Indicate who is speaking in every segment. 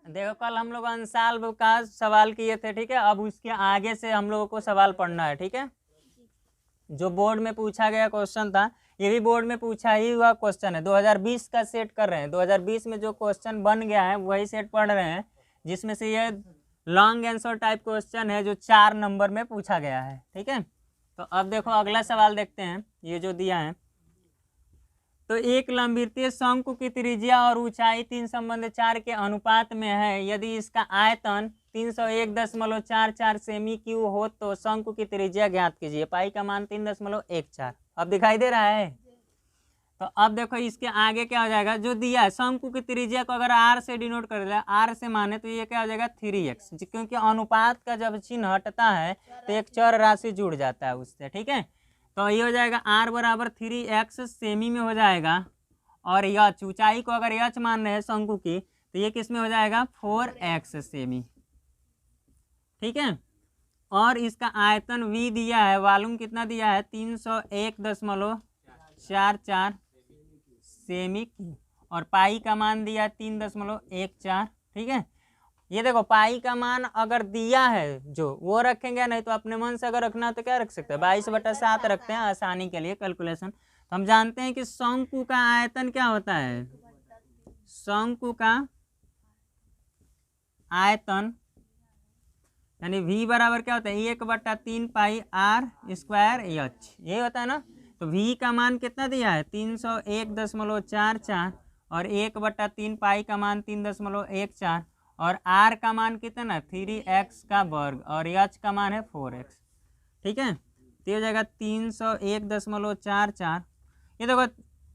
Speaker 1: देखो कल हम लोग अंशाल्व का सवाल किए थे, ठीक है। अब उसके आगे से हम लोगों को सवाल पढ़ना है, ठीक है। जो बोर्ड में पूछा गया क्वेश्चन था, ये भी बोर्ड में पूछा ही हुआ क्वेश्चन है। 2020 का सेट कर रहे हैं, 2020 में जो क्वेश्चन बन गया है वही सेट पढ़ रहे हैं, जिसमें से ये लॉन्ग आंसर टाइप क्वेश्चन है जो 4 नंबर में पूछा गया है, ठीक है। तो अब देखो अगला सवाल देखते हैं, ये जो दिया है। तो एक लंबवृत्तीय शंकु की त्रिज्या और ऊंचाई 3:4 के अनुपात में है। यदि इसका आयतन 301.44 सेमी क्यूब हो तो शंकु की त्रिज्या ज्ञात कीजिए। पाई का मान 3.14। अब दिखाई दे रहा है। तो अब देखो इसके आगे क्या हो जाएगा, जो दिया है शंकु की त्रिज्या को अगर आर से डिनोट कर दिया, आर से माने तो ये क्या हो जाएगा 3x, क्योंकि अनुपात का जब चिन्ह हटता है तो एक चर राशि जुड़ जाता है उससे, ठीक है। तो ये हो जाएगा आर बराबर 3x सेमी में हो जाएगा, और यच ऊंचाई को अगर यच मान रहे हैं शंकु की तो ये किस में हो जाएगा 4x सेमी, ठीक है। और इसका आयतन v दिया है, वॉल्यूम कितना दिया है 301.44 सेमी क्यूब, और पाई का मान दिया 3.14, ठीक है। ये देखो पाई का मान अगर दिया है जो वो रखेंगे, नहीं तो अपने मन से अगर रखना तो क्या रख सकते हैं 22/7 रखते हैं आसानी के लिए कैलकुलेशन। तो हम जानते हैं कि शंकु का आयतन क्या होता है, शंकु का आयतन यानी v बराबर क्या होता है 1/3 पाई आर स्क्वायर एच, ये होता है ना। तो v का मान कितना दिया है 301.44, और 1/3 पाई का मान 3.14, और r का मान कितना 3x का वर्ग, और h का मान है 4x, ठीक है। तो हो जाएगा 301.44। ये देखो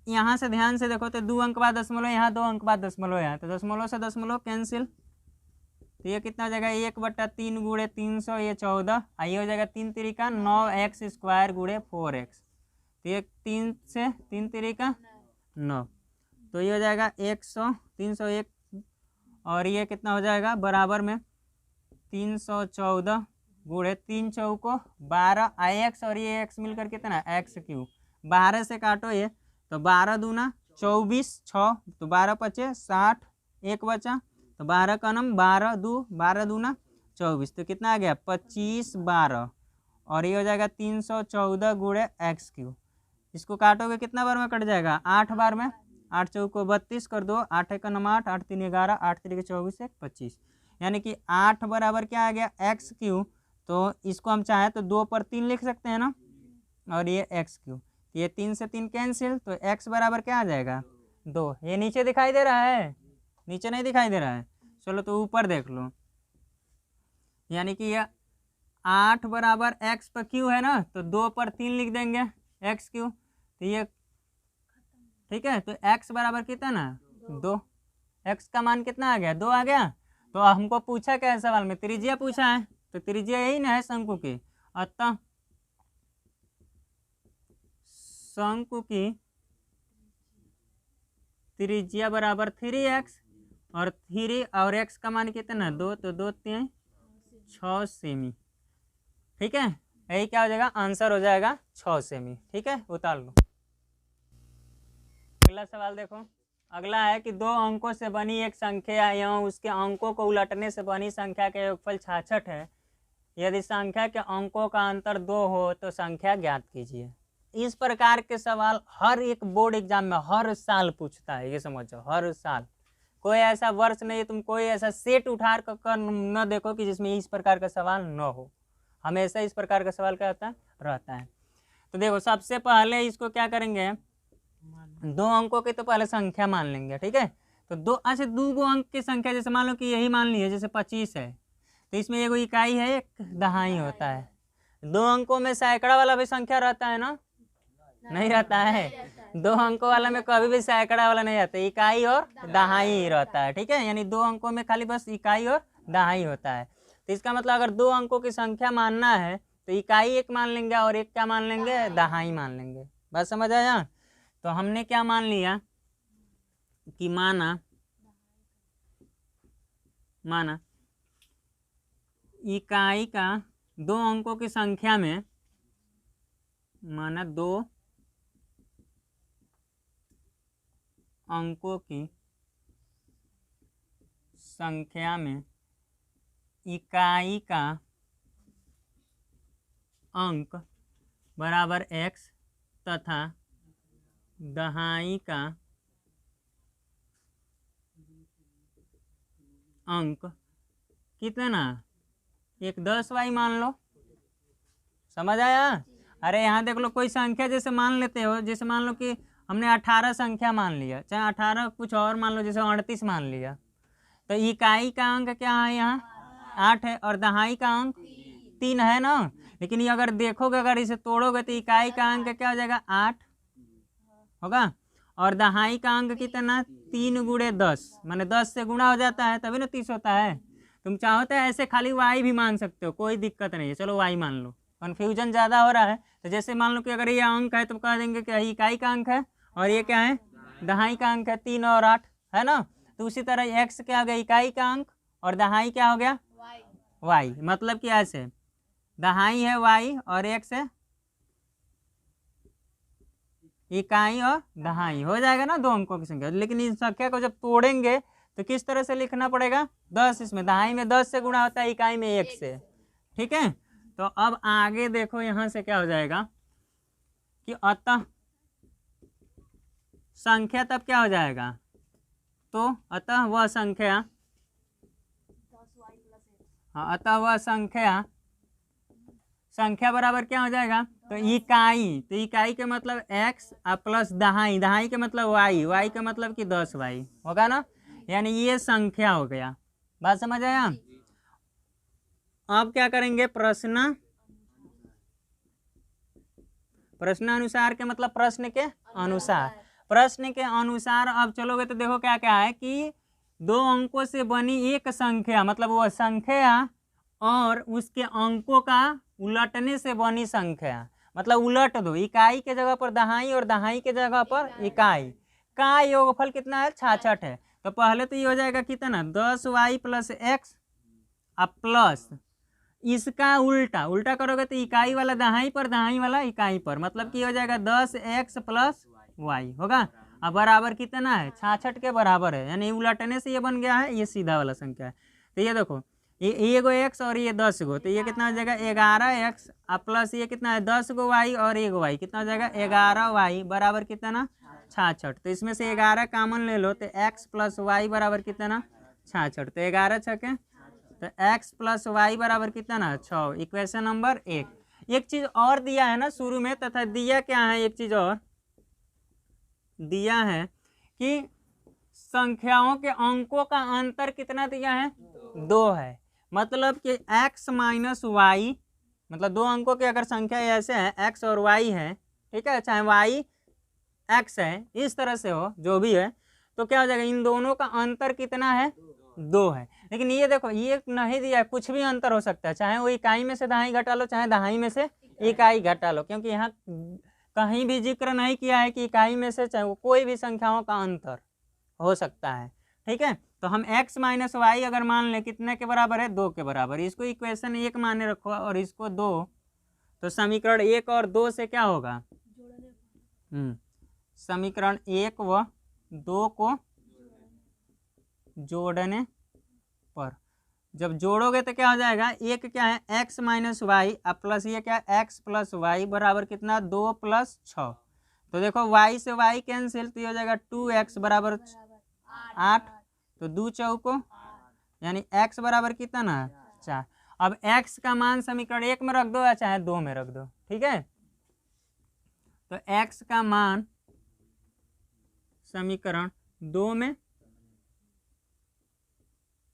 Speaker 1: यहाँ से ध्यान से देखो तो 2 अंक बाद दशमलव यहाँ, 2 अंक बाद दशमलव यहाँ, तो दशमलव से दशमलव कैंसिल। तो ये कितना हो जाएगा 1/3 गुणे 300, ये 14, ये हो जाएगा 3 तिरिका 9x स्क्वायर गुणे 4x। तो ये 3 से 3 तिरिका 9, तो ये हो जाएगा 301, और ये कितना हो जाएगा बराबर में 314 गुणे 3 चौको 12 x, और ये x मिलकर कितना x क्यूब। 12 से काटो ये, तो 12 दूना 24, 6 तो 12 पचे 60, एक बचा, तो 12 का नम 12 दूना 24, तो कितना आ गया 25 12, और ये हो जाएगा 314 गुणे एक्स क्यूब। इसको काटोगे कितना बार में कट जाएगा 8 बार में, 8 चौको 32 कर दो, 8 एक नम 8, 8 3 11, 8 3 24, 1 25, यानी कि 8 बराबर क्या आ गया एक्स क्यूब। तो इसको हम चाहें तो 2 पर 3 लिख सकते हैं ना, और ये एक्स क्यूब, ये 3 से 3 कैंसिल, तो एक्स बराबर क्या आ जाएगा 2। ये नीचे दिखाई दे रहा है, नीचे नहीं दिखाई दे रहा है, चलो तो ऊपर देख लो। यानी कि ये 8 बराबर एक्स पर क्यू है ना, तो 2 पर 3 लिख देंगे एक्स क्यू, तो ये ठीक है। तो एक्स बराबर कितना ना 2, एक्स का मान कितना आ गया 2 आ गया। तो हमको पूछा क्या है सवाल में, त्रिज्या पूछा है, तो त्रिज्या यही ना है शंकु की, अतः शंकु की त्रिज्या बराबर 3x, और 3 और x का मान कितना 2, तो 2 3 6 सेमी, ठीक है। यही क्या हो जाएगा आंसर हो जाएगा 6 सेमी, ठीक है। उतार लो। अगला सवाल देखो, अगला है कि 2 अंकों से बनी एक संख्या एवं उसके अंकों को उलटने से बनी संख्या का योगफल 66 है। यदि संख्या के अंकों का अंतर 2 हो तो संख्या ज्ञात कीजिए। इस प्रकार के सवाल हर एक बोर्ड एग्जाम में हर साल पूछता है, ये समझो हर साल। कोई ऐसा वर्ष नहीं, तुम कोई ऐसा सेट उठा कर न देखो कि जिसमें इस प्रकार का सवाल न हो, हमेशा इस प्रकार का सवाल क्या होता है रहता है। तो देखो सबसे पहले इसको क्या करेंगे, 2 अंकों की तो पहले संख्या मान लेंगे, ठीक है। तो 2 अच्छा 2 अंक की संख्या, जैसे मान लो कि यही मान ली है, जैसे 25 है, तो इसमें एगो इकाई है, एक दहाई होता है। 2 अंकों में सैकड़ा वाला भी संख्या रहता है ना, नहीं रहता है। 2 अंकों वाला में कभी भी सैकड़ा वाला नहीं रहता, इकाई और दहाई ही रहता है, ठीक है। यानी 2 अंकों में खाली बस इकाई और दहाई होता है। तो इसका मतलब अगर 2 अंकों की संख्या मानना है तो इकाई एक मान लेंगे और एक क्या मान लेंगे दहाई मान लेंगे। बात समझ आया। तो हमने क्या मान लिया कि माना इकाई का 2 अंकों की संख्या में, माना 2 अंकों की संख्या में इकाई का अंक बराबर x तथा दहाई का अंक कितना, एक 10y मान लो। समझ आया? अरे यहाँ देख लो, कोई संख्या जैसे मान लेते हो, जैसे मान लो कि हमने 18 संख्या मान लिया, चाहे 18 कुछ और मान लो, जैसे 38 मान लिया, तो इकाई का अंक क्या है यहाँ 8 है और दहाई का अंक 3 है ना। लेकिन ये अगर देखोगे, अगर इसे तोड़ोगे तो इकाई का अंक क्या हो जाएगा 8 होगा और दहाई का अंक कितना 3 गुणे 10, माने 10 से गुणा हो जाता है तभी ना 30 होता है। तुम चाहो तो ऐसे खाली y भी मान सकते हो, कोई दिक्कत नहीं है। चलो y मान लो, कन्फ्यूजन ज़्यादा हो रहा है तो जैसे मान लो कि अगर ये अंक है तो कह देंगे कि इकाई का अंक है और ये क्या है दहाई का अंक है, 3 और 8 है ना। तो उसी तरह x क्या हो गया इकाई का अंक और दहाई क्या हो गया y। मतलब कि ऐसे दहाई है y और x है इकाई और दहाई, हो जाएगा ना 2 अंकों की संख्या। लेकिन इस संख्या को जब तोड़ेंगे तो किस तरह से लिखना पड़ेगा 10, इसमें दहाई में 10 से गुणा होता है, इकाई में 1 से। ठीक है, तो अब आगे देखो यहाँ से क्या हो जाएगा कि अतः संख्या तब क्या हो जाएगा, तो अतः वह संख्या, हाँ अतः वह संख्या बराबर क्या हो जाएगा, तो इकाई, तो इकाई के मतलब x प्लस दहाई, दहाई के मतलब y, y के मतलब कि 10y होगा ना, यानी ये संख्या हो गया। बात समझ आया? अब क्या करेंगे, प्रश्नानुसार के मतलब प्रश्न के अनुसार, प्रश्न के अनुसार अब चलोगे तो देखो क्या क्या है कि 2 अंकों से बनी एक संख्या, मतलब वह संख्या और उसके अंकों का उलटने से बनी संख्या, मतलब उलट दो, इकाई के जगह पर दहाई और दहाई के जगह पर इकाई का योगफल कितना है 66 है। तो पहले तो ये हो जाएगा कितना 10y प्लस एक्स प्लस इसका उल्टा, उल्टा करोगे तो इकाई वाला दहाई पर दहाई वाला इकाई पर, मतलब कि हो जाएगा 10x प्लस y होगा। अब बराबर कितना है 66 के बराबर है, यानी उलटने से ये बन गया है, ये सीधा वाला संख्या है। तो ये देखो ये एगो x और ये 10 गो, तो ये कितना हो जाएगा 11x प्लस ये कितना है 10 गो y और एगो y, कितना हो जाएगा 11y बराबर कितना 66। तो इसमें से 11 कामन ले लो तो x प्लस y बराबर कितना 66, तो 11 छके तो x प्लस वाई बराबर कितना ना 6। Equation number 1। एक चीज और दिया है ना शुरू में, तथा दिया क्या है, एक चीज और दिया है कि संख्याओं के अंकों का अंतर कितना दिया है 2 है। मतलब कि x माइनस वाई, मतलब 2 अंकों की अगर संख्या ऐसे है x और y है, ठीक है, चाहे y x है, इस तरह से हो जो भी है, तो क्या हो जाएगा इन दोनों का अंतर कितना है 2 है। लेकिन ये देखो ये नहीं दिया है, कुछ भी अंतर हो सकता है, चाहे वो इकाई में से दहाई घटा लो चाहे दहाई में से इकाई घटा लो, क्योंकि यहाँ कहीं भी जिक्र नहीं किया है कि इकाई में से चाहे वो कोई भी संख्याओं का अंतर हो सकता है। ठीक है, तो हम x माइनस वाई अगर मान लें कितने के बराबर है 2 के बराबर, इसको इक्वेशन 1 माने रखो और इसको 2, तो समीकरण 1 और 2 से क्या होगा समीकरण 1 व 2 को जोड़ने पर जब जोड़ोगे तो क्या हो जाएगा, एक क्या है x माइनस वाई प्लस ये क्या है x प्लस वाई बराबर कितना 2 प्लस 6। तो देखो y से y कैंसिल, तो ये हो जाएगा 2x बराबर 8, तो 2 चौको यानी x बराबर कितना ना 4। अब x का मान समीकरण 1 में रख दो या चाहे 2 में रख दो, ठीक है। तो x का मान समीकरण 2 में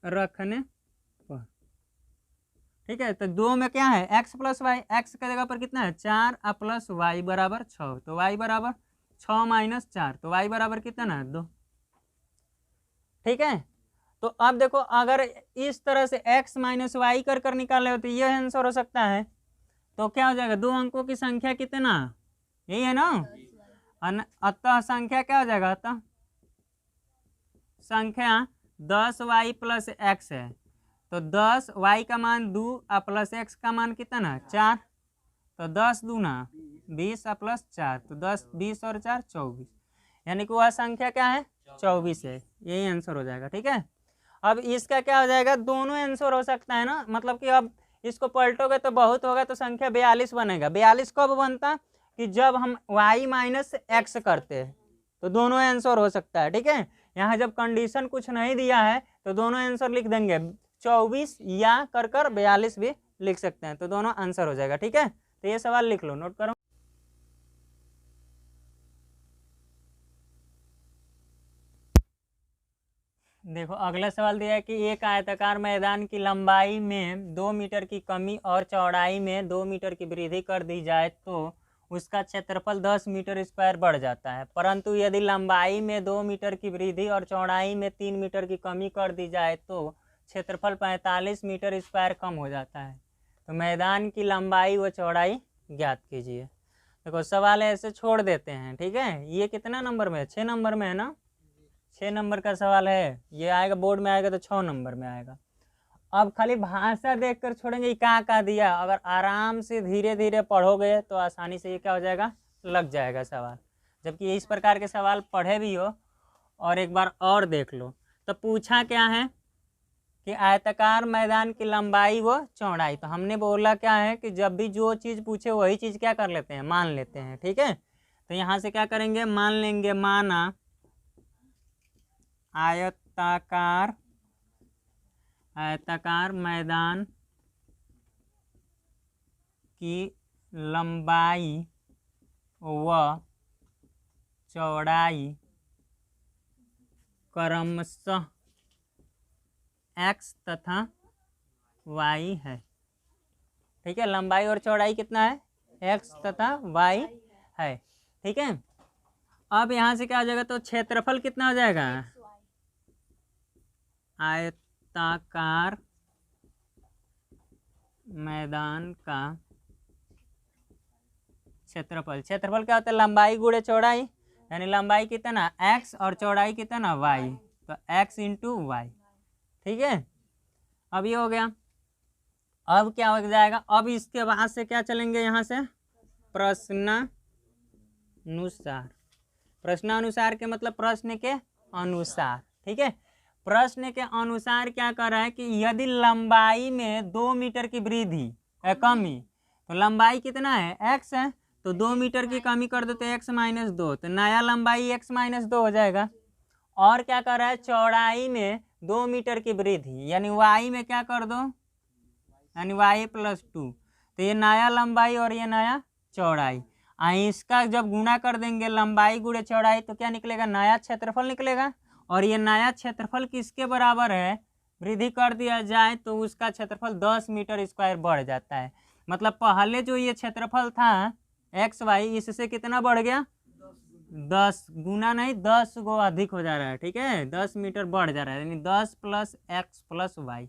Speaker 1: रखने पर, ठीक है, तो 2 में क्या है x प्लस वाई, एक्स के जगह पर कितना है 4 प्लस वाई बराबर 6, तो y बराबर 6 माइनस 4, तो y बराबर कितना है 2। ठीक है, तो अब देखो अगर इस तरह से x माइनस वाई कर निकाले हो तो ये आंसर हो सकता है। तो क्या हो जाएगा 2 अंकों की संख्या कितना, यही है ना, अतः संख्या क्या हो जाएगा, अतः संख्या 10y प्लस एक्स है, तो 10y का मान 2 प्लस एक्स का मान कितना 4, तो 10 दूना 20 प्लस 4, तो 10 20 और 4 24, यानी कि वह संख्या क्या है 24 है, यही आंसर हो जाएगा। ठीक है, अब इसका क्या हो जाएगा, दोनों आंसर हो सकता है ना, मतलब कि अब इसको पलटोगे तो बहुत होगा तो संख्या 42 बनेगा। 42 कब बनता, कि जब हम y माइनस एक्स करते हैं, तो दोनों आंसर हो सकता है। ठीक है, यहाँ जब कंडीशन कुछ नहीं दिया है तो दोनों आंसर लिख देंगे, 24 या कर 42 भी लिख सकते हैं, तो दोनों आंसर हो जाएगा। ठीक है, तो ये सवाल लिख लो, नोट करो। देखो अगला सवाल दिया है कि एक आयताकार मैदान की लंबाई में 2 मीटर की कमी और चौड़ाई में 2 मीटर की वृद्धि कर दी जाए तो उसका क्षेत्रफल 10 मीटर स्क्वायर बढ़ जाता है, परंतु यदि लंबाई में 2 मीटर की वृद्धि और चौड़ाई में 3 मीटर की कमी कर दी जाए तो क्षेत्रफल 45 मीटर स्क्वायर कम हो जाता है। तो मैदान की लंबाई व चौड़ाई ज्ञात कीजिए। देखो सवाल ऐसे छोड़ देते हैं। ठीक है, ये कितना नंबर में है, 6 नंबर में है ना, 6 नंबर का सवाल है, ये आएगा बोर्ड में आएगा तो 6 नंबर में आएगा। अब खाली भाषा देखकर छोड़ेंगे क्या दिया, अगर आराम से धीरे धीरे पढ़ोगे तो आसानी से ये क्या हो जाएगा, लग जाएगा सवाल। जबकि इस प्रकार के सवाल पढ़े भी हो और एक बार और देख लो। तो पूछा क्या है कि आयताकार मैदान की लंबाई व चौड़ाई, तो हमने बोला क्या है कि जब भी जो चीज़ पूछे वही चीज़ क्या कर लेते हैं, मान लेते हैं। ठीक है, तो यहाँ से क्या करेंगे, मान लेंगे, माना आयताकार मैदान की लंबाई व चौड़ाई क्रमशः x तथा y है। ठीक है, लंबाई और चौड़ाई कितना है, x तथा y है। ठीक है, अब यहाँ से क्या हो जाएगा, तो क्षेत्रफल कितना हो जाएगा, आयताकार मैदान का क्षेत्रफल, क्षेत्रफल क्या होता है, लंबाई गुणे चौड़ाई, यानी लंबाई कितना x और चौड़ाई कितना y, तो x इंटू वाई। ठीक है, अब ये हो गया। अब क्या हो जाएगा, अब इसके बाद से क्या चलेंगे, यहाँ से प्रश्नानुसार। प्रश्नानुसार के मतलब प्रश्न के अनुसार। ठीक है, प्रश्न के अनुसार क्या कर रहा है कि यदि लंबाई में 2 मीटर की वृद्धि कमी, तो लंबाई कितना है x है, तो 2 मीटर की कमी कर दो तो x माइनस 2, तो नया लंबाई x माइनस 2 हो जाएगा। और क्या कर रहा है, चौड़ाई में 2 मीटर की वृद्धि, यानी y में क्या कर दो, यानी y प्लस 2, तो ये नया लंबाई और ये नया चौड़ाई। इसका जब गुणा कर देंगे लंबाई गुणे चौड़ाई तो क्या निकलेगा, नया क्षेत्रफल निकलेगा। और ये नया क्षेत्रफल किसके बराबर है, वृद्धि कर दिया जाए तो उसका क्षेत्रफल 10 मीटर स्क्वायर बढ़ जाता है। मतलब पहले जो ये क्षेत्रफल था एक्स वाई, इससे कितना बढ़ गया, 10 गुना नहीं 10 गो अधिक हो जा रहा है। ठीक है, 10 मीटर बढ़ जा रहा है, यानी 10 प्लस एक्स प्लस वाई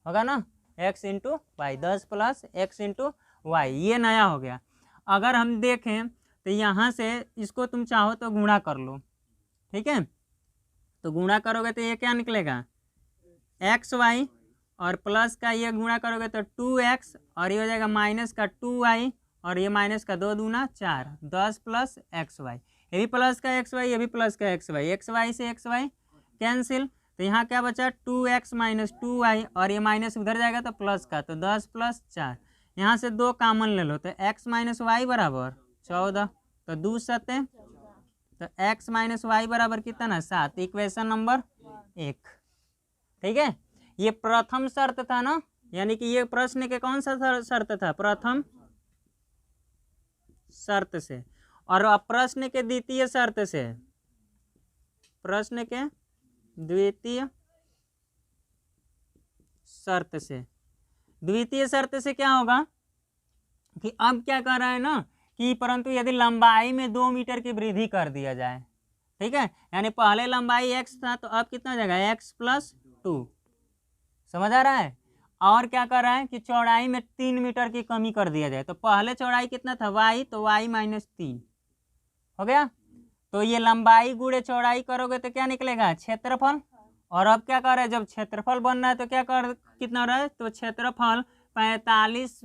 Speaker 1: होगा ना, X into Y, 10 plus X into Y, ये नया हो गया। अगर हम देखें तो यहाँ से इसको तुम चाहो तो गुणा कर लो। ठीक है, तो गुणा करोगे तो ये क्या निकलेगा, एक्स वाई, और प्लस का ये गुणा करोगे तो 2x, और ये हो जाएगा माइनस का 2y, और ये माइनस का 2 दूना 4, 10 प्लस एक्स वाई, ये भी प्लस का एक्स वाई, ये भी प्लस का एक्स वाई, एक्स वाई से एक्स वाई कैंसिल, तो यहाँ क्या बचा 2x माइनस 2y, और ये माइनस उधर जाएगा तो प्लस का, तो 10 प्लस 4, यहाँ से 2 कॉमन ले लो तो x माइनस वाई बराबर 14, तो 2 सत्ते, तो x माइनस वाई बराबर कितना 7, इक्वेशन नंबर 1। ठीक है, ये प्रथम शर्त था ना, यानी कि ये प्रश्न के कौन सा शर्त था, प्रथम शर्त से, और अब प्रश्न के द्वितीय शर्त से, प्रश्न के द्वितीय शर्त से, द्वितीय शर्त से क्या होगा कि अब क्या कर रहा है ना कि परंतु यदि लंबाई में 2 मीटर की वृद्धि कर दिया जाए। ठीक है, यानी पहले लंबाई x था तो अब कितना हो जाएगा, x प्लस 2, समझ आ रहा है। और क्या कर रहा है कि चौड़ाई में 3 मीटर की कमी कर दिया जाए, तो पहले चौड़ाई कितना था y, तो y माइनस 3 हो गया। तो ये लंबाई गुणे चौड़ाई करोगे तो क्या निकलेगा, क्षेत्रफल। और अब क्या कर रहे हैं, जब क्षेत्रफल बन रहा है तो क्या कर कितना हो रहा है, तो क्षेत्रफल 45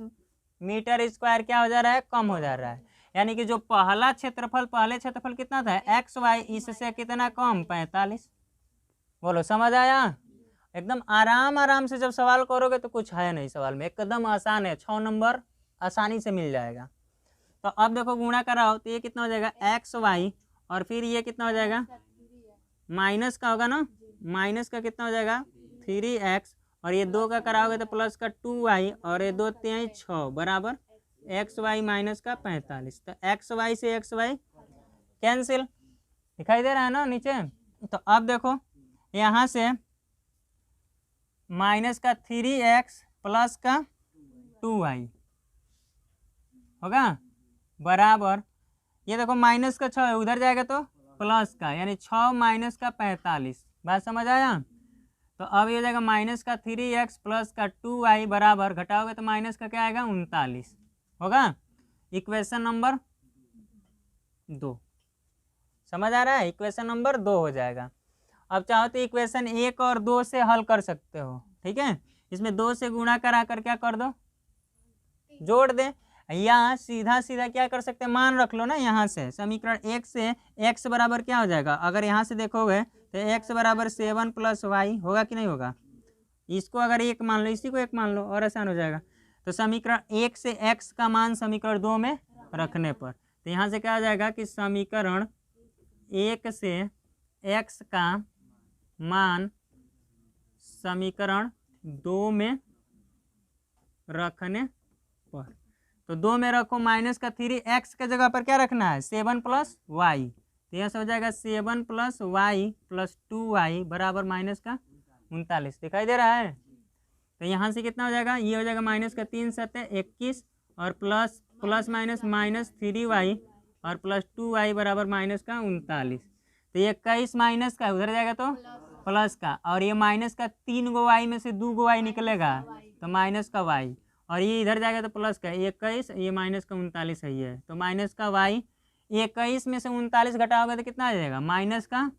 Speaker 1: मीटर स्क्वायर क्या हो जा रहा है, कम हो जा रहा है। यानी कि जो पहले क्षेत्रफल कितना था एक्स वाई, इससे कितना कम 45। बोलो समझ आया। एकदम आराम आराम से जब सवाल करोगे तो कुछ है नहीं सवाल में, एकदम आसान है, 6 नंबर आसानी से मिल जाएगा। तो अब देखो गुणा कराओ तो ये कितना हो जाएगा एक्स वाई, और फिर ये कितना हो जाएगा माइनस का होगा ना, माइनस का कितना हो जाएगा 3x, और ये 2 का कराओगे तो प्लस का 2y, और ये 2 3 6 बराबर एक्स वाई माइनस का 45। तो एक्स वाई से एक्स वाई कैंसिल, दिखाई दे रहा है ना नीचे। तो अब देखो यहाँ से माइनस का 3x प्लस का 2y होगा बराबर, ये देखो माइनस का 6 है, उधर जाएगा तो प्लस का, यानी 6 माइनस का 45। बात समझ आया। तो अब ये जाएगा माइनस का 3x प्लस का 2y बराबर, घटाओगे तो माइनस का क्या आएगा 39 होगा। इक्वेशन नंबर 2 समझ आ रहा है, इक्वेशन नंबर 2 हो जाएगा। अब चाहो तो इक्वेशन 1 और 2 से हल कर सकते हो, ठीक है। इसमें 2 से गुणा करा कर क्या कर दो जोड़ दे, या सीधा सीधा क्या कर सकते हैं मान रख लो ना, यहाँ से समीकरण 1 से x बराबर क्या हो जाएगा, अगर यहाँ से देखोगे तो x बराबर 7 + y होगा कि नहीं होगा। इसको अगर 1 मान लो, इसी को 1 मान लो और आसान हो जाएगा। तो समीकरण 1 से x का मान समीकरण 2 में रखने पर, तो यहाँ से क्या हो जाएगा कि समीकरण 1 से x का मान समीकरण 2 में रखने पर, तो 2 में रखो, माइनस का 3x के जगह पर क्या रखना है 7 + y, तो यह हो जाएगा 7 + y + 2y बराबर माइनस का 39। दिखाई दे रहा है। तो यहाँ से कितना हो जाएगा, ये हो जाएगा माइनस का 3 × 7 = 21, और प्लस माइनस माइनस 3y और प्लस 2y बराबर माइनस का 39। तो ये 21 माइनस का उधर जाएगा तो प्लस का, और ये माइनस का 3 गो y में से 2 गो y निकलेगा तो माइनस का y, और ये इधर जाएगा तो प्लस का 21, ये माइनस का 39 है, ये तो माइनस का y। 21 में से 39 घटाओगे तो कितना आ जाएगा माइनस का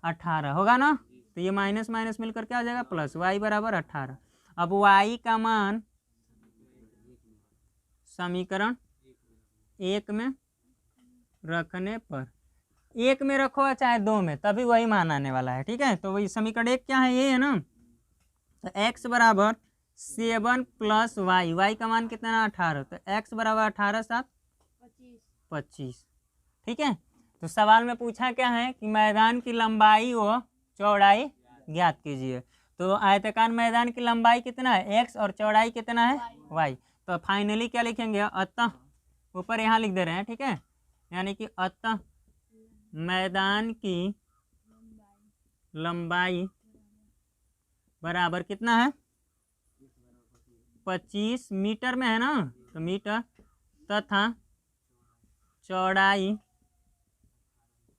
Speaker 1: 18 होगा ना। तो ये माइनस माइनस मिलकर क्या हो जाएगा प्लस, y बराबर 18। अब y का मान समीकरण 1 में रखने पर, 1 में रखो चाहे 2 में, तभी वही मान आने वाला है, ठीक है। तो वही समीकरण 1 क्या है, ये है ना। तो x बराबर 7 + y, y का मान कितना है 18, तो x बराबर 18 × 7 = 25, ठीक है। तो सवाल में पूछा क्या है कि मैदान की लंबाई व चौड़ाई ज्ञात कीजिए। तो आयताकार मैदान की लंबाई कितना है x और चौड़ाई कितना है y। तो फाइनली क्या लिखेंगे, अतः ऊपर यहाँ लिख दे रहे हैं, ठीक है, यानी कि अतः मैदान की लंबाई बराबर कितना है 25 मीटर में है ना, तो मीटर, तथा चौड़ाई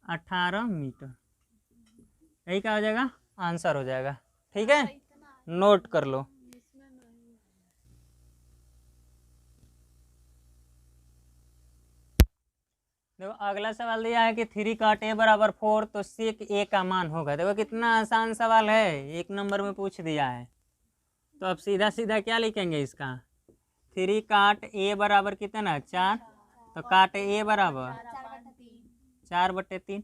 Speaker 1: 18 मीटर। यही क्या हो जाएगा आंसर हो जाएगा, ठीक है, नोट कर लो। देखो अगला सवाल दिया है कि 3 cot a = 4, तो sec a का मान होगा। देखो कितना आसान सवाल है, 1 नंबर में पूछ दिया है। तो अब सीधा सीधा क्या लिखेंगे इसका, 3 cot a बराबर कितना 4, तो cot a बराबर 4/3।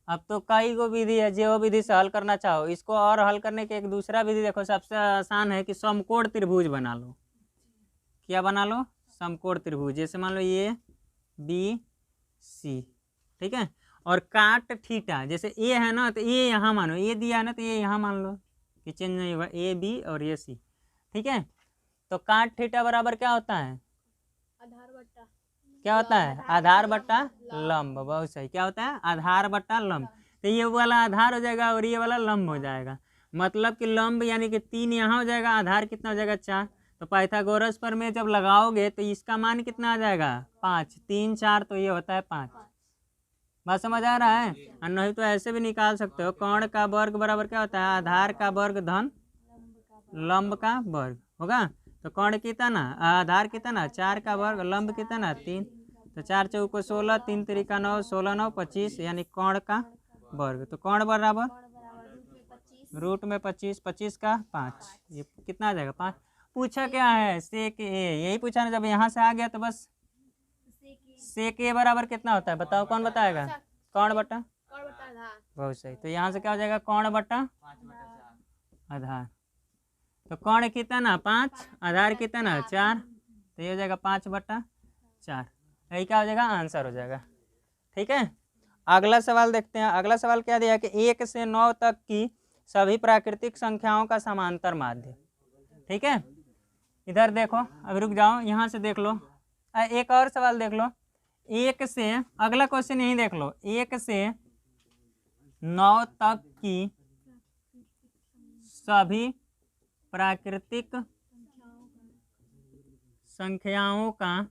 Speaker 1: अब तो कई गो विधि है, जो विधि से हल करना चाहो इसको, और हल करने के एक दूसरा विधि देखो सबसे आसान है कि समकोण त्रिभुज बना लो। क्या बना लो, समकोण त्रिभुज। जैसे मान लो ये BC, ठीक है, और काट थीटा, जैसे ए है ना तो ये यहाँ मानो, ये दिया है ना तो ये यहाँ मान लो कि चेंज नहीं होगा, AB और ये C, ठीक है। तो काट थीटा बराबर क्या होता है, क्या होता है आधार बट्टा लंब। बहुत सही, क्या होता है आधार बट्टा लंब। तो ये वाला आधार हो जाएगा और ये वाला लंब हो जाएगा, मतलब कि लंब यानी कि 3 यहाँ हो जाएगा, आधार कितना हो जाएगा 4। तो पाइथागोरस पर में जब लगाओगे तो इसका मान कितना आ जाएगा 5, 3 4, तो ये होता है 5। बात समझ आ रहा है। और नहीं तो ऐसे भी निकाल सकते हो, कर्ण का वर्ग बराबर क्या होता है आधार का वर्ग धन लंब का वर्ग होगा। तो कर्ण कितना, आधार कितना 4 का वर्ग, लंब कितना 3, तो 4 चौको 16, 3 त्रिका 9, 16 9 25, यानी कर्ण का वर्ग। तो कर्ण बराबर रूट में 25, 25 का 5, ये कितना आ जाएगा 5। पूछा क्या है सेक ए, यही पूछा ना। जब यहाँ से आ गया तो बस सेक ए बराबर कितना होता है बताओ, कौन बताएगा, कर्ण बट्टा, बहुत सही। तो यहाँ से क्या हो जाएगा कर्ण बट्टा आधार। तो कर्ण कितना 5, आधार कितना 4, तो ये हो जाएगा 5/4। यही क्या हो जाएगा, आंसर हो जाएगा। ठीक है, अगला सवाल देखते हैं। अगला सवाल क्या दिया है कि 1 से 9 तक की सभी प्राकृतिक संख्याओं का समांतर माध्य। ठीक है, इधर देखो, अब रुक जाओ, यहाँ से देख लो। एक और सवाल देख लो, 1 से, अगला क्वेश्चन यही देख लो, 1 से 9 तक की सभी प्राकृतिक संख्याओं का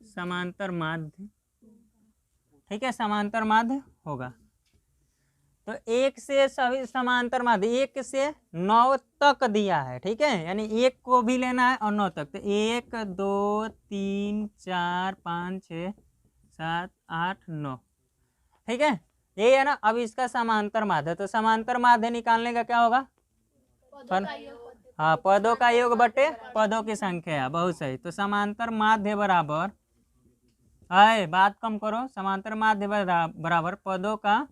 Speaker 1: समांतर माध्य। ठीक है, समांतर माध्य होगा। तो 1 से सभी समांतर माध्य, 1 से 9 तक दिया है। ठीक है, यानी 1 को भी लेना है और 9 तक। तो 1 2 3 4 5 6 7 8 9। ठीक है, ये है ना। अब इसका समांतर माध्य, तो समांतर माध्य निकालने का क्या होगा, हाँ, पदों का योग बटे पदों की संख्या। बहुत सही। तो समांतर माध्य बराबर, आए बात कम करो, समांतर माध्य बराबर पदों का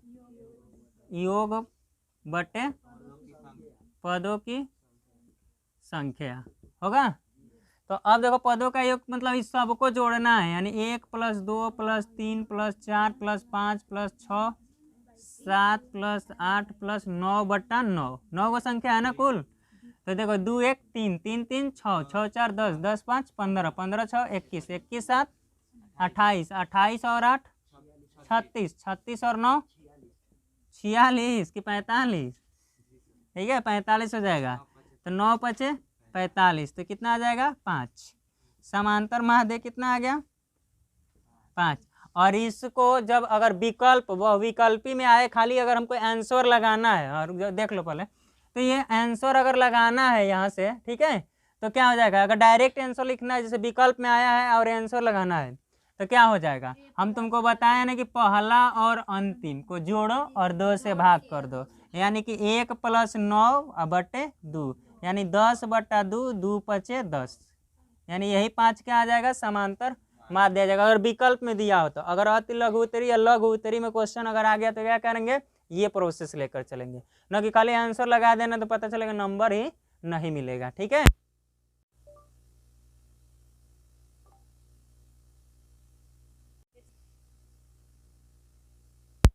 Speaker 1: योग बटे पदों की संख्या होगा। तो अब देखो, पदों का योग मतलब इस सबको जोड़ना है, यानी 1 + 2 + 3 + 4 + 5 + 6 7 + 8 + 9/9। 9 को संख्या है ना कुल। तो देखो 2 1 3 3 3 6 6 4 10 10 5 15 15 6 21 21 7 28 28 और 8 36 36 और 9 46 कि 45। ठीक है, 45 हो जाएगा। तो 9 × 5 = 45, तो कितना आ जाएगा 5। समांतर माध्य कितना आ गया 5। और इसको जब अगर विकल्प विकल्पी में आए, खाली अगर हमको आंसर लगाना है, और देख लो पहले, तो ये आंसर अगर लगाना है यहाँ से, ठीक है, तो क्या हो जाएगा, अगर डायरेक्ट आंसर लिखना है, जैसे विकल्प में आया है और आंसर लगाना है, तो क्या हो जाएगा, हम तुमको बताया ना कि पहला और अंतिम को जोड़ो और 2 से भाग कर दो, यानी कि 1 + 9/2, यानी 10/2, 2 × 5 = 10, यानी यही 5 क्या आ जाएगा, समांतर माध्य आ जाएगा। अगर विकल्प में दिया हो तो, अगर अति लघु उत्तरी या लघु उत्तरी में क्वेश्चन अगर आ गया तो क्या करेंगे, ये प्रोसेस लेकर चलेंगे, न कि खाली आंसर लगा देना तो पता चलेगा नंबर ही नहीं मिलेगा। ठीक है,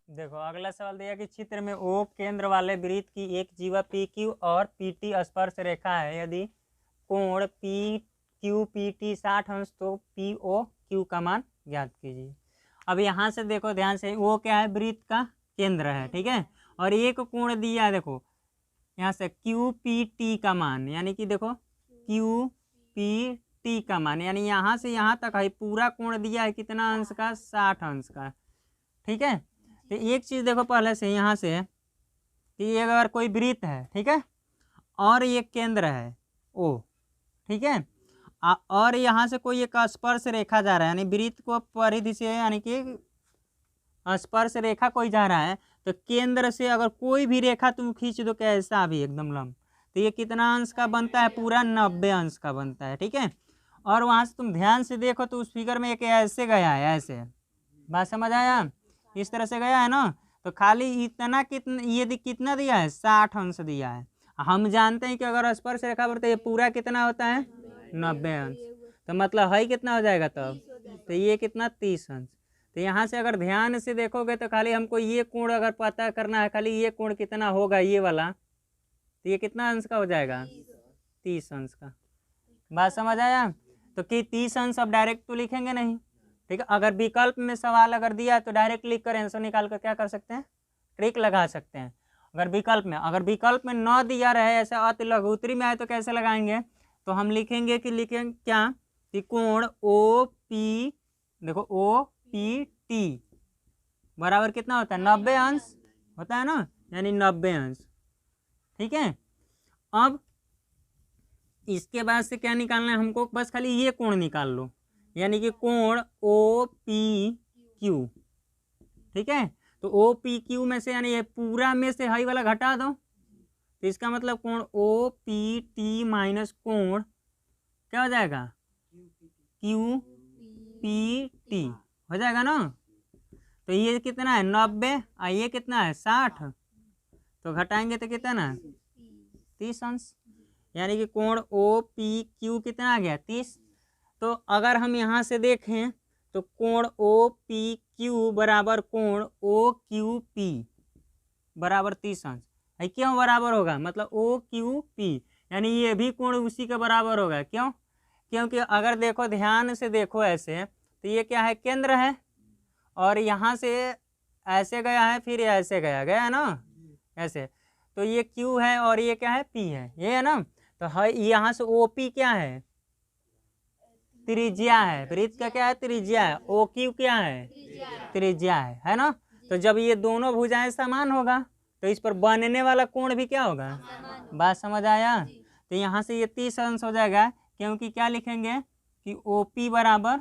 Speaker 1: देखो अगला सवाल दिया कि चित्र में ओ केंद्र वाले वृत्त की एक जीवा पी क्यू और पी टी स्पर्श रेखा है। यदि कोण पी क्यू पी टी 60 अंश तो पी ओ क्यू का मान ज्ञात कीजिए। अब यहाँ से देखो ध्यान से, वो क्या है, वृत्त का केंद्र है। ठीक है, और एक कोण दिया है, देखो यहाँ से क्यू पी टी का मान, यानी कि देखो क्यू पी टी का मान, यानी यहाँ से यहाँ तक है, पूरा कोण दिया है कितना अंश का, 60 अंश का। ठीक है, तो एक चीज़ देखो पहले से यहाँ से कि ये अगर कोई वृत्त है, ठीक है, और ये केंद्र है ओ, ठीक है, और यहाँ से कोई एक स्पर्श रेखा जा रहा है, यानी वृत्त को परिधि से, यानी कि स्पर्श रेखा कोई जा रहा है, तो केंद्र से अगर कोई भी रेखा तुम खींच दो कैसा भी एकदम लंब, तो ये कितना अंश का बनता है, पूरा 90 अंश का बनता है। ठीक है, और वहाँ से तुम ध्यान से देखो तो उस फिगर में एक ऐसे गया है, ऐसे, बात समझ आया, इस तरह से गया है ना, तो खाली इतना ये कितना दिया है, 60 अंश दिया है। हम जानते हैं कि अगर स्पर्श रेखा पर तो ये पूरा कितना होता है, 90 अंश, तो मतलब है कितना हो जाएगा तब, तो ये कितना 30 अंश। तो यहाँ से अगर ध्यान से देखोगे तो खाली हमको ये कोण अगर पता करना है, खाली ये कोण कितना होगा, ये वाला, तो ये कितना अंश का हो जाएगा, 30 अंश का। बात समझ आया, तो कि 30 अंश अब डायरेक्ट तो लिखेंगे नहीं। ठीक है, अगर विकल्प में सवाल अगर दिया तो डायरेक्ट लिख कर आंसर निकाल कर क्या कर सकते हैं, ट्रिक लगा सकते हैं। अगर विकल्प में न दिया रहे, ऐसा अति लघु उत्तरी में आए तो कैसे लगाएंगे, तो हम लिखेंगे क्या कि कोण ओ पी, देखो ओ पी टी बराबर कितना होता है, 90 अंश होता है ना, यानी 90 अंश। ठीक है, अब इसके बाद से क्या निकालना है हमको, बस खाली ये कोण निकाल लो, यानी कि कोण ओ पी क्यू। ठीक है, तो ओ पी क्यू में से, यानी ये पूरा में से हाई वाला घटा दो, तो इसका मतलब कोण ओ पी टी माइनस कोण क्या हो जाएगा, क्यू पी टी हो जाएगा ना। तो ये कितना है 90 और ये कितना है 60, तो घटाएंगे तो कितना, 30 अंश, यानी कि कोण ओ पी क्यू कितना आ गया 30। तो अगर हम यहाँ से देखें तो कोण ओ पी क्यू बराबर कोण ओ क्यू पी बराबर 30 अंश है। क्यों बराबर होगा, मतलब ओ क्यू पी यानी ये भी कोण उसी के बराबर होगा। क्यों, क्योंकि अगर देखो ध्यान से देखो ऐसे, तो ये क्या है, केंद्र है, और यहाँ से ऐसे गया है, फिर ऐसे गया है ना, ऐसे, तो ये Q है और ये क्या है, P है, ये है ना। तो है यहाँ से OP क्या है, त्रिज्या है, वृत्त का क्या है, त्रिज्या है। OQ क्या है, त्रिज्या है ना। तो जब ये दोनों भुजाएं समान होगा तो इस पर बनने वाला कोण भी क्या होगा, बात समझ आया। तो यहाँ से ये 30 अंश हो जाएगा, क्योंकि क्या लिखेंगे कि OP बराबर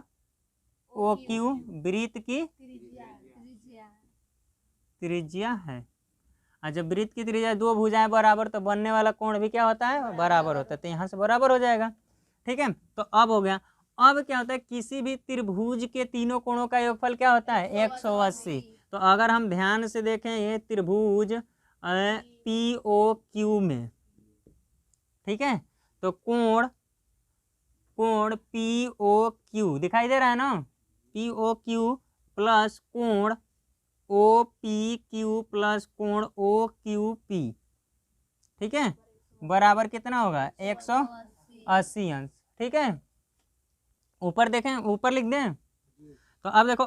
Speaker 1: OQ वृत्त की त्रिज्या है। और जब वृत्त की त्रिज्या दो भुजाएं बराबर तो बनने वाला कोण भी क्या होता है, बराबर होता है। तो यहाँ से बराबर हो जाएगा, ठीक है। तो अब हो गया। अब क्या होता है, किसी भी त्रिभुज के तीनों कोणों का योगफल क्या होता है, 180। तो अगर हम ध्यान से देखें ये त्रिभुज POQ में, ठीक है, तो कोण POQ दिखाई दे रहा है ना, POQ प्लस कोण OPQ प्लस कोण OQP, ठीक है, बराबर कितना होगा, 180 अंश, ठीक है। ऊपर देखें, ऊपर लिख दें। तो अब देखो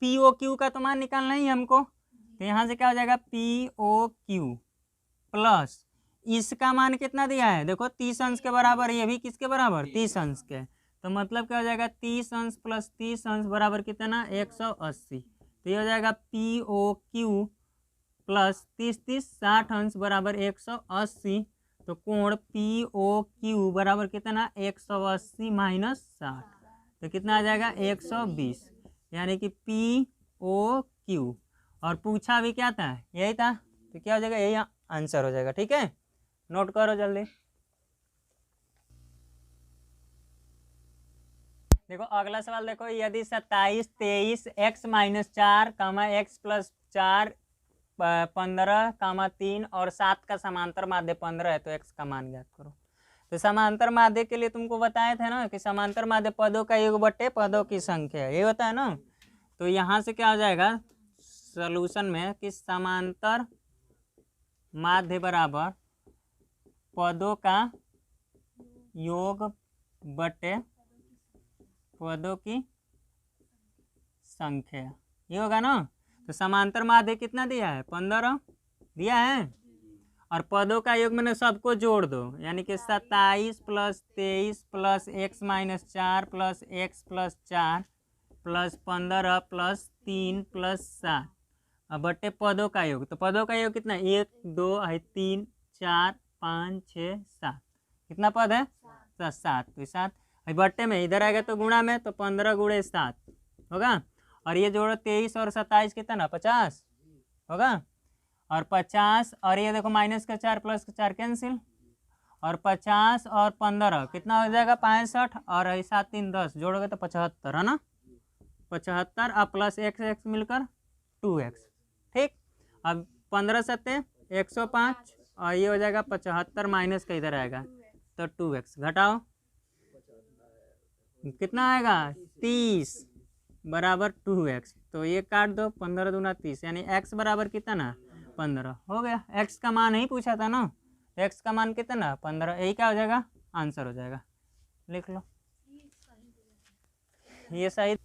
Speaker 1: POQ का तो मान निकालना ही हमको, तो यहाँ से क्या हो जाएगा, POQ प्लस इसका मान कितना दिया है, देखो 30 अंश के बराबर, ये भी किसके बराबर, 30 अंश के। तो मतलब क्या हो जाएगा, 30 अंश प्लस 30 अंश बराबर कितना, 180। तो ये हो जाएगा POQ प्लस 30 60 अंश बराबर 180। तो कोण POQ बराबर कितना, 180 माइनस 60, तो कितना आ जाएगा, 120, यानी कि POQ। और पूछा भी क्या था, यही था, तो क्या हो जाएगा, यही आंसर हो जाएगा, ठीक है। नोट करो जल्दी। देखो अगला सवाल देखो, यदि 27 23 x माइनस 4 x प्लस 4 15 3 और 7 का समांतर माध्य 15 है तो x का मान ज्ञात करो। तो समांतर माध्य के लिए तुमको बताए थे ना कि समांतर माध्य पदों का योग बट्टे पदों की संख्या, ये होता है ना। तो यहाँ से क्या हो जाएगा सॉल्यूशन में कि समांतर माध्य बराबर पदों का योग बटे पदों की संख्या, ये होगा ना। तो समांतर माध्य कितना दिया है, 15 दिया है, और पदों का योग मैंने सबको जोड़ दो, यानी कि 27 plus 23 plus x minus 4 plus x plus 4 plus 15 plus 3 plus 7 अब बट्टे पदों का योग। तो पदों का योग कितना, 1 2 3 4 5 6 7, कितना पद है, 7। तो 7 बट्टे में इधर आएगा तो गुणा में, तो 15 गुणे 7 होगा, और ये जोड़ो 23 और 27 कितना, 50 होगा, और 50 और ये देखो माइनस का 4 प्लस का 4 कैंसिल, और 50 और 15 कितना हो जाएगा, 65, और 7 3 10 जोड़ोगे तो 75 है ना, 75 और प्लस x मिलकर 2x, ठीक। अब 15 7 105 और ये हो जाएगा 75 माइनस का इधर आएगा तो 2x, घटाओ कितना आएगा 30 बराबर 2x। तो ये काट दो, 15 दूना 30, यानी x बराबर कितना 15 हो गया। x का मान ही पूछा था ना, x का मान कितना 15, यही क्या हो जाएगा आंसर हो जाएगा, लिख लो ये सही।